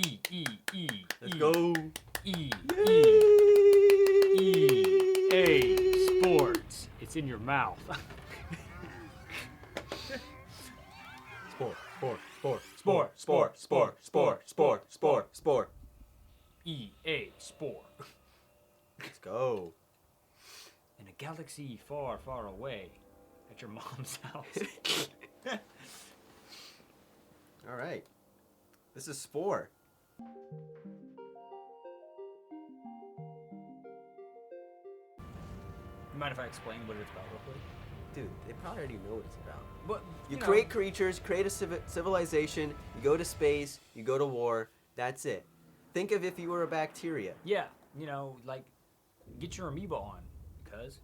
E. Let's go. E. Yay. A. Sports. It's in your mouth. Spore. E-A, Spore. Let's go. In a galaxy far, far away, at your mom's house. All right. This is Spore. You mind if I explain what it's about real quick? Dude, they probably already know what it's about. But, You create creatures, create a civilization, you go to space, you go to war, that's it. Think of if you were a bacteria. Yeah, like, get your amoeba on, cuz.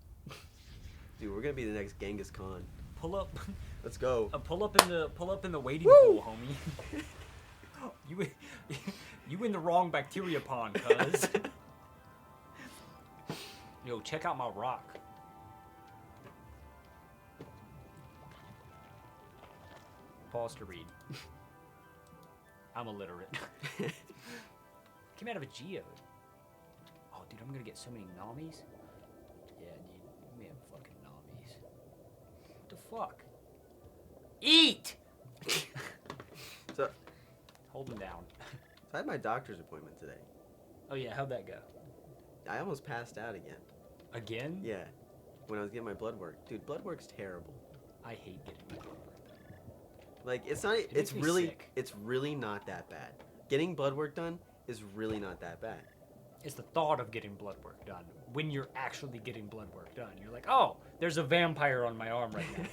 Dude, we're gonna be the next Genghis Khan. Pull up. Let's go. Pull up in the waiting Woo! pool, homie. you in the wrong bacteria pond, cuz. Yo, check out my rock. Pause to read. I'm illiterate. Came out of a geode. Oh, dude, I'm gonna get so many nommies. Yeah, dude, we have fucking nommies. What the fuck? Eat! So Hold them down. I had my doctor's appointment today. Oh yeah, how'd that go? I almost passed out again. Again? Yeah. When I was getting my blood work. Dude, blood work's terrible. I hate getting my blood work done. Like, it's not, It makes me sick. it's really not that bad. Getting blood work done is really not that bad. It's the thought of getting blood work done. When you're actually getting blood work done, you're like, oh, there's a vampire on my arm right now.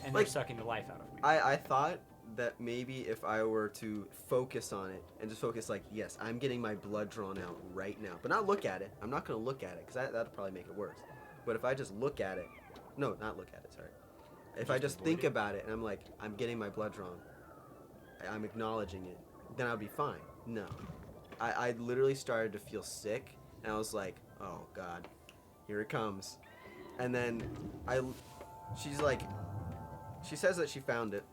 And Like, they're sucking the life out of me. I thought that maybe if I were to focus on it and just focus like, yes, I'm getting my blood drawn out right now. But not look at it. I'm not going to look at it because that'll probably make it worse. But if I just look at it, no, not look at it, sorry. If I just think about it and I'm like, I'm getting my blood drawn, I'm acknowledging it, then I'll be fine. No. I literally started to feel sick and I was like, oh God, here it comes. And then she's like, she says that she found it.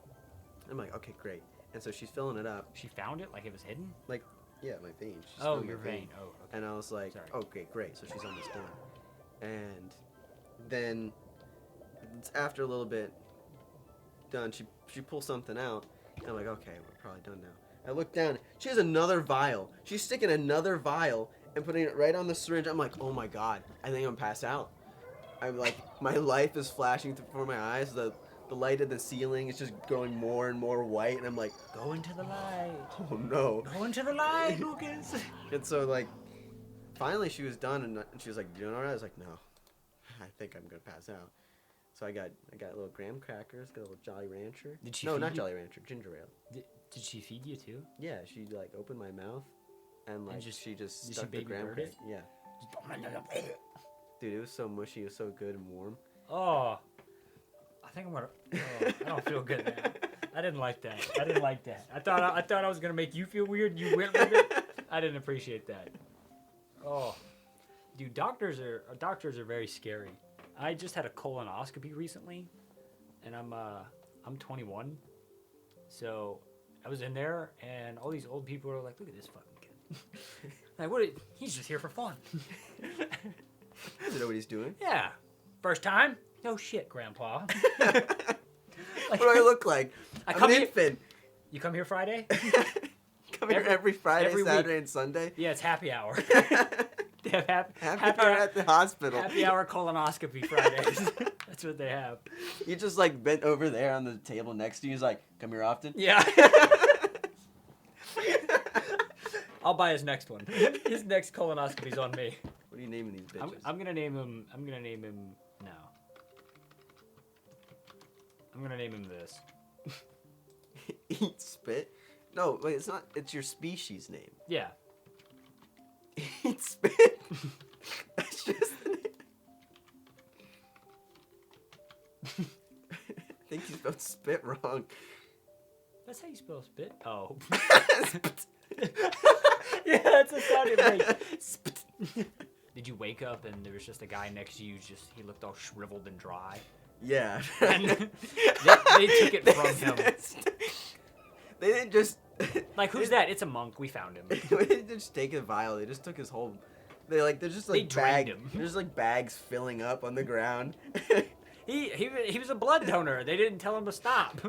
I'm like, okay, great. And so she's filling it up. She found it like it was hidden? Like, yeah, my vein. She's Oh, filling your my vein. Oh, okay. And I was like, Sorry. okay, great. So she's almost done. And then it's after a little bit done, she pulls something out. And I'm like, okay, we're probably done now. I look down. She has another vial. She's sticking another vial and putting it right on the syringe. I'm like, oh my God, I think I'm passed out. I'm like, my life is flashing before my eyes. The light of the ceiling is just growing more and more white. And I'm like, Go into the light. oh no. Go into the light, Lucas. And so, like, finally she was done, and she was like, "You doing all right?" I was like, "No, I think I'm gonna pass out." So I got little graham crackers, got a little Jolly Rancher. Did she No, feed not you? Jolly Rancher, ginger ale. Did she feed you too? Yeah, she like opened my mouth, and like she just did stuck she the baby graham bird cracker. it? Yeah, dude, it was so mushy, it was so good and warm. Oh, I think I'm gonna. Oh, I don't feel good now. I didn't like that. I thought I was gonna make you feel weird. You went with it. I didn't appreciate that. Oh, dude, doctors are very scary. I just had a colonoscopy recently, and I'm 21, so I was in there, and all these old people are like, "Look at this fucking kid." Like, what? He's just here for fun. Doesn't know what he's doing. Yeah, first time. No shit, Grandpa. What do I look like? I'm an here- infant. You come here Friday? Come here every Friday, every week. Saturday, and Sunday. Yeah, it's happy hour. They have Happy hour at the hospital. happy hour colonoscopy Fridays. That's what they have. You just like bent over there on the table next to you. He's like, "Come here often." Yeah. I'll buy his next one. His next colonoscopy's on me. What are you naming these bitches? I'm gonna name him. No. I'm gonna name him this. Eat spit? No, wait, it's not. It's your species name. Yeah. Eat spit? That's just the name. I think you spelled spit wrong. That's how you spell spit. Oh. Yeah, that's a sound it makes. Did you wake up and there was just a guy next to you? He looked all shriveled and dry. Yeah. And they took it from him. They didn't just Like, who's that? It's a monk. We found him. They didn't just take a vial. They just took his whole. They're just They like drained him. There's like bags filling up on the ground. He was a blood donor. They didn't tell him to stop.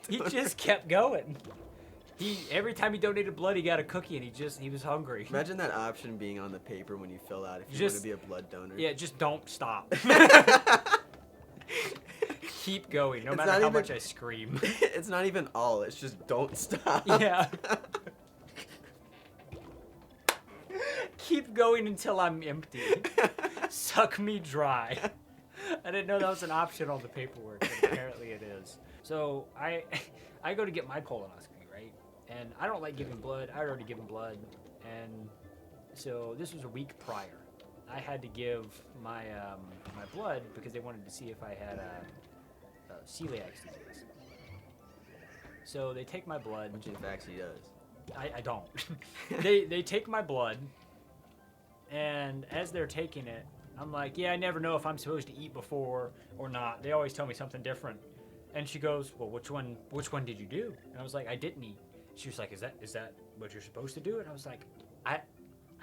He just kept going. Every time he donated blood, he got a cookie, and he was hungry. Imagine that option being on the paper when you fill out if you want to be a blood donor. Yeah, just don't stop. Keep going, no matter how much I scream. It's not even all. It's just don't stop. Yeah. Keep going until I'm empty. Suck me dry. I didn't know that was an option on the paperwork, but apparently it is. So I go to get my colonoscopy, right? And I don't like giving blood. I had already given blood, and so this was a week prior. I had to give my my blood because they wanted to see if I had celiac disease. So they take my blood. Which in fact he does. I don't. They take my blood, and as they're taking it, I'm like, yeah, I never know if I'm supposed to eat before or not. They always tell me something different. And she goes, well, which one did you do? And I was like, I didn't eat. She was like, is that what you're supposed to do? And I was like, I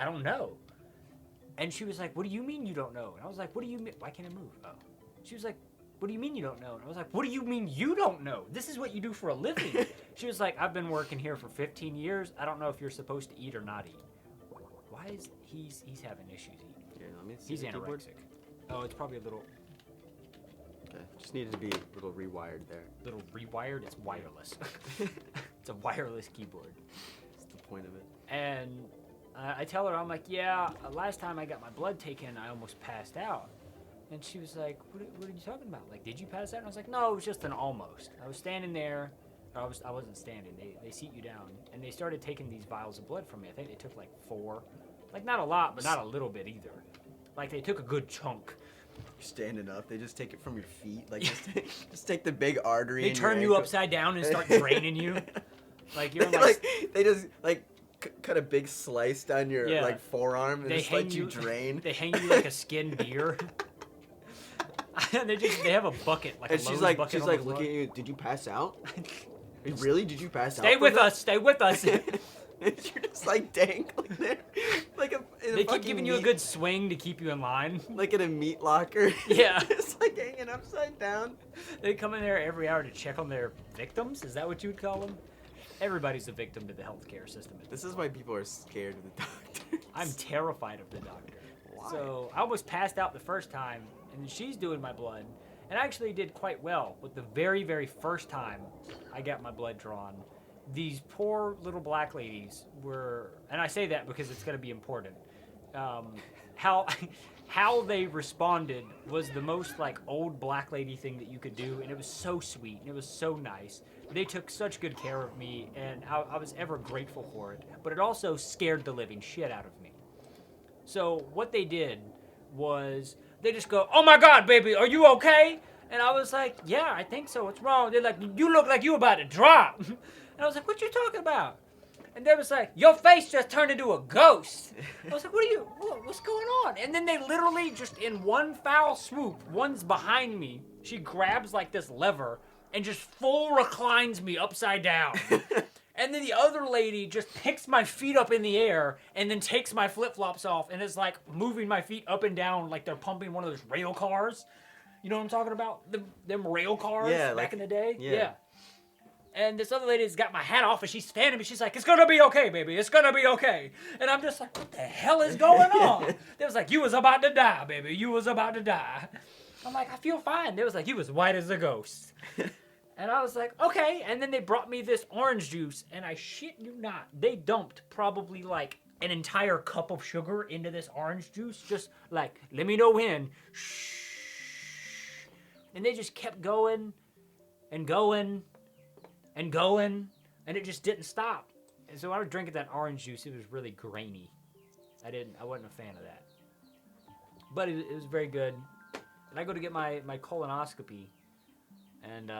don't know. And she was like, what do you mean you don't know? And I was like, what do you mean? Why can't I move? Oh. She was like, what do you mean you don't know? And I was like, what do you mean you don't know? This is what you do for a living. She was like, I've been working here for 15 years. I don't know if you're supposed to eat or not eat. Why is he's having issues eating? Yeah, let me see. He's anorexic. Oh, it's probably a little... Okay, just needed to be a little rewired there. Little rewired? It's wireless. It's a wireless keyboard. That's the point of it. And I tell her, I'm like, yeah, last time I got my blood taken, I almost passed out. And she was like, what are you talking about? Like, did you pass out? And I was like, no, it was just an almost. I was standing there. I wasn't standing. They seat you down. And they started taking these vials of blood from me. I think they took like 4. Like, not a lot, but not a little bit either. Like, they took a good chunk. You're standing up. They just take it from your feet. Like, just take the big artery. They turn you upside down and start draining you. Like, you're like they just, like, cut a big slice down your, like, forearm and just let you drain. They hang you like a skinned deer. And they have a bucket, like and a she's Lowe's like, bucket she's on like the floor. looking at you. Did you pass out? Really? Did you pass out? Stay with us. Stay with us. And you're just like dangling there, like they keep giving you a good swing to keep you in line. like in a meat locker. Yeah. Just like hanging upside down. They come in there every hour to check on their victims. Is that what you would call them? Everybody's a victim to the healthcare system. This is why people are scared of the doctor. I'm terrified of the doctor. Why? So I almost passed out the first time, and she's doing my blood. And I actually did quite well. But the very, very first time I got my blood drawn, these poor little black ladies were, and I say that because it's going to be important, how they responded was the most like old black lady thing that you could do, and it was so sweet, and it was so nice. They took such good care of me, and I was ever grateful for it, but it also scared the living shit out of me. So what they did was they just go, oh my God, baby, are you okay? And I was like, yeah, I think so. What's wrong? They're like, you look like you about to drop. And I was like, what you talking about? And they was like, your face just turned into a ghost. I was like, what's going on? And then they literally just in one foul swoop, one's behind me. She grabs like this lever and just full reclines me upside down. And then the other lady just picks my feet up in the air and then takes my flip-flops off and is like moving my feet up and down like they're pumping one of those rail cars. You know what I'm talking about? Them rail cars back in the day? Yeah. And this other lady's got my hat off and she's standing me. She's like, it's going to be okay, baby. It's going to be okay. And I'm just like, what the hell is going on? They was like, you was about to die, baby. You was about to die. I'm like, I feel fine. They was like, you was white as a ghost. And I was like, okay. And then they brought me this orange juice. And I shit you not, they dumped probably like an entire cup of sugar into this orange juice. Just like, let me know when. Shh. And they just kept going and going and going, and it just didn't stop. And so when I was drinking that orange juice, it was really grainy. I wasn't a fan of that. But it was very good. And I go to get my colonoscopy, and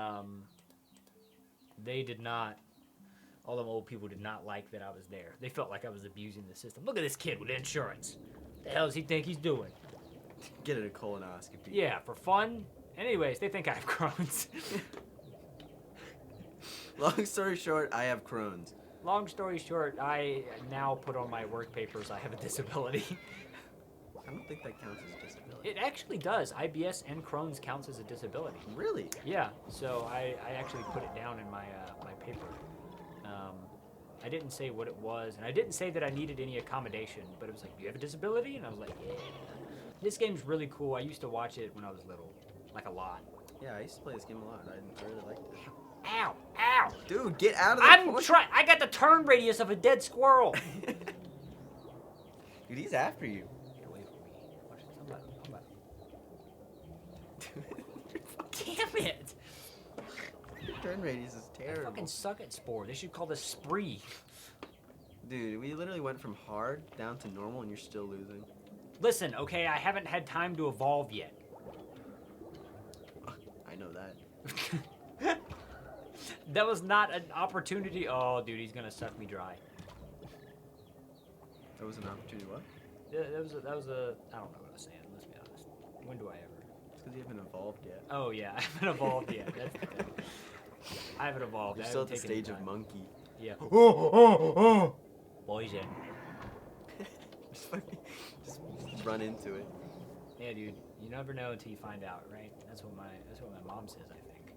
they did not, all them old people did not like that I was there. They felt like I was abusing the system. Look at this kid with insurance. What the hell does he think he's doing? Get a colonoscopy. Yeah, for fun. Anyways, they think I have Crohn's. Long story short, I have Crohn's. Long story short, I now put on my work papers I have a disability. I don't think that counts as a disability. It actually does. IBS and Crohn's counts as a disability. Really? Yeah, so I actually put it down in my my paper. I didn't say what it was, and I didn't say that I needed any accommodation, but it was like, do you have a disability? And I was like, yeah. This game's really cool. I used to watch it when I was little, like a lot. Yeah, I used to play this game a lot. I really liked it. Ow, ow. Dude, get out of the I'm trying. I got the turn radius of a dead squirrel. Dude, he's after you. Get away from me. Watch this. I'm about... Damn it. Turn radius is I terrible. fucking suck at Spore. They should call this Spree. Dude, we literally went from hard down to normal and you're still losing. Listen, okay, I haven't had time to evolve yet. I know that. That was not an opportunity. Oh, dude, he's gonna suck me dry. That was an opportunity, what? That was a. I don't know what I was saying. Let's be honest. When do I ever? It's because you haven't evolved yet. Oh yeah, I haven't evolved yet. That's the thing. I haven't evolved. You're I still haven't at the taken stage of time. monkey. Yeah. Oh. Poison. just run into it. Yeah, dude. You never know until you find out, right? That's what my mom says. I think.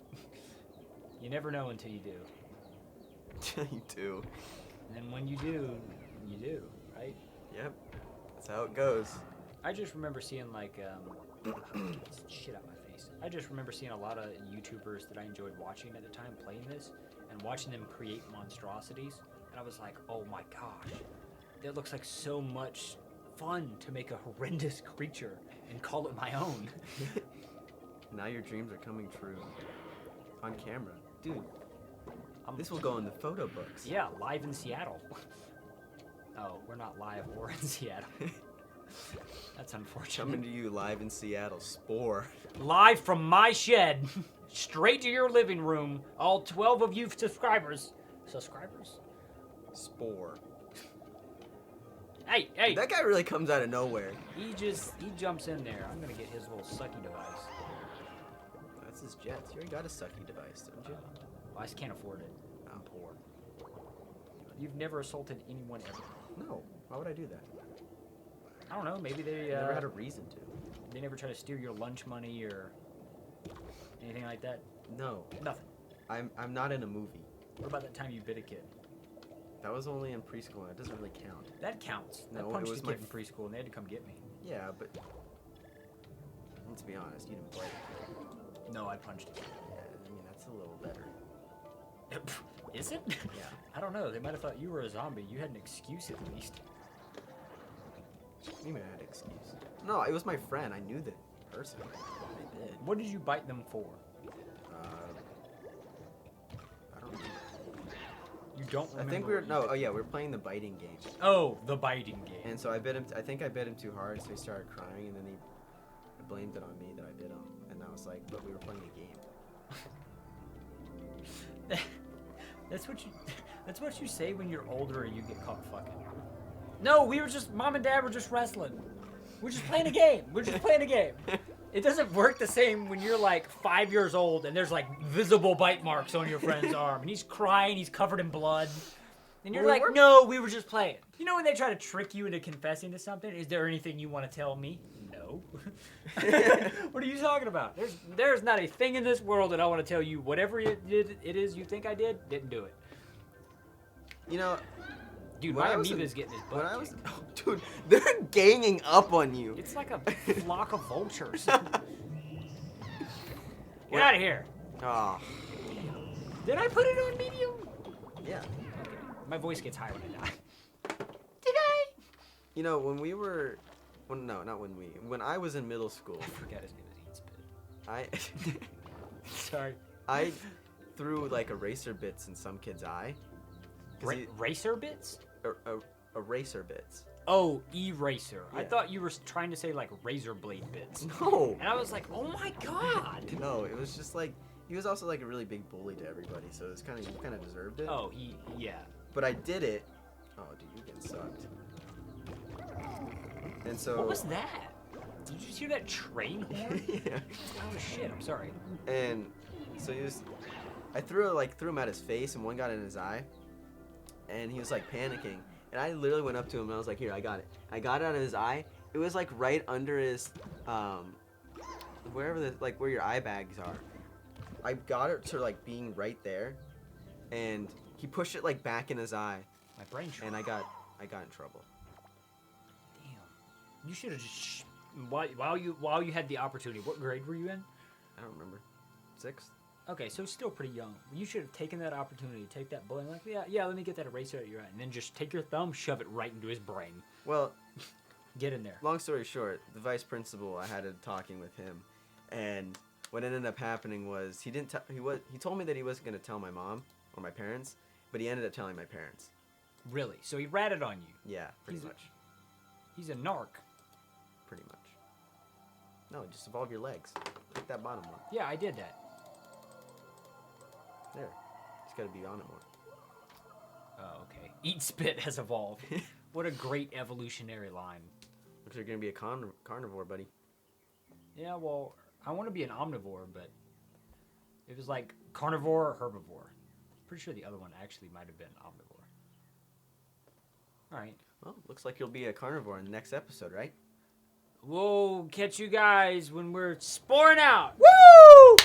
You never know until you do. You do. And then when you do, right? Yep. That's how it goes. I just remember seeing like shit out my face. I just remember seeing a lot of YouTubers that I enjoyed watching at the time playing this and watching them create monstrosities, and I was like, oh my gosh, that looks like so much fun to make a horrendous creature and call it my own. Now your dreams are coming true. On camera. Dude, this will go in the photo books. Yeah, live in Seattle. Oh, we're not live or in Seattle. That's unfortunate. Coming to you live in Seattle, Spore. Live from my shed, straight to your living room, all 12 of you subscribers. Spore. Hey. That guy really comes out of nowhere. He jumps in there. I'm gonna get his little sucky device. That's his jets. You already got a sucky device, don't you? Well, I just can't afford it. I'm poor. You've never assaulted anyone ever. No. Why would I do that? I don't know. Maybe they I never had a reason to. they never try to steal your lunch money or anything like that. No. Nothing. I'm not in a movie. What about that time you bit a kid? That was only in preschool. That doesn't really count. That counts. No, I it punched was a my kid in preschool and they had to come get me. Yeah, but let's be honest. You didn't play. No, I punched a kid. Yeah, I mean that's a little better. Is it? Yeah. I don't know. They might have thought you were a zombie. You had an excuse at least. You may have had an excuse. No, it was my friend. I knew the person. I did. What did you bite them for? I don't know. You don't remember? I think we were we were playing the biting game. Oh, the biting game. And so I bit him. I think I bit him too hard, so he started crying, and then he blamed it on me that I bit him. And I was like, but we were playing a game. That's what you say when you're older and you get caught fucking. No, Mom and Dad were just wrestling. We're just playing a game. It doesn't work the same when you're like 5 years old and there's like visible bite marks on your friend's arm and he's crying, he's covered in blood. And you're like, no, we were just playing. You know when they try to trick you into confessing to something? Is there anything you want to tell me? No. What are you talking about? There's not a thing in this world that I want to tell you. Whatever it is you think I didn't do it. You know, dude, my amoeba's getting his butt kicked. Dude, they're ganging up on you. It's like a flock of vultures. Get out of here. Oh. Did I put it on medium? Yeah. Okay. My voice gets high when I die. Did I? You know, when I was in middle school. I forgot his name was Eat Spit. Sorry. I threw like eraser bits in some kid's eye. Racer bits? Eraser bits. Oh, eraser. Yeah. I thought you were trying to say like razor blade bits. No. And I was like, oh my god. No, it was just like he was also like a really big bully to everybody, so it was you kind of deserved it. Oh, yeah. But I did it. Oh, dude, you're getting sucked. And so. What was that? Did you just hear that train horn? Yeah. Oh shit! I'm sorry. And so I threw him at his face, and one got in his eye. and he was like panicking. And I literally went up to him and I was like, here, I got it. I got it out of his eye. It was like right under his, wherever where your eye bags are. I got it to like being right there, and he pushed it like back in his eye. My brain shrunk. And I got in trouble. Damn. You should have just while you had the opportunity. What grade were you in? I don't remember. 6th. Okay, so still pretty young. You should have taken that opportunity, take that bullet, like, yeah, let me get that eraser at your eye, and then just take your thumb, shove it right into his brain. Well, get in there. Long story short, the vice principal, I had a talking with him, and what ended up happening was he told me that he wasn't going to tell my mom or my parents, but he ended up telling my parents. Really? So he ratted on you? Yeah, pretty much. He's a narc. Pretty much. No, just evolve your legs. Take that bottom one. Yeah, I did that. There. Just gotta be on it more. Oh, okay. Eat spit has evolved. What a great evolutionary line. Looks like you're gonna be a carnivore, buddy. Yeah, well, I want to be an omnivore, but it was like carnivore or herbivore. Pretty sure the other one actually might have been omnivore. All right. Well, looks like you'll be a carnivore in the next episode, right? We'll catch you guys when we're sporing out. Woo!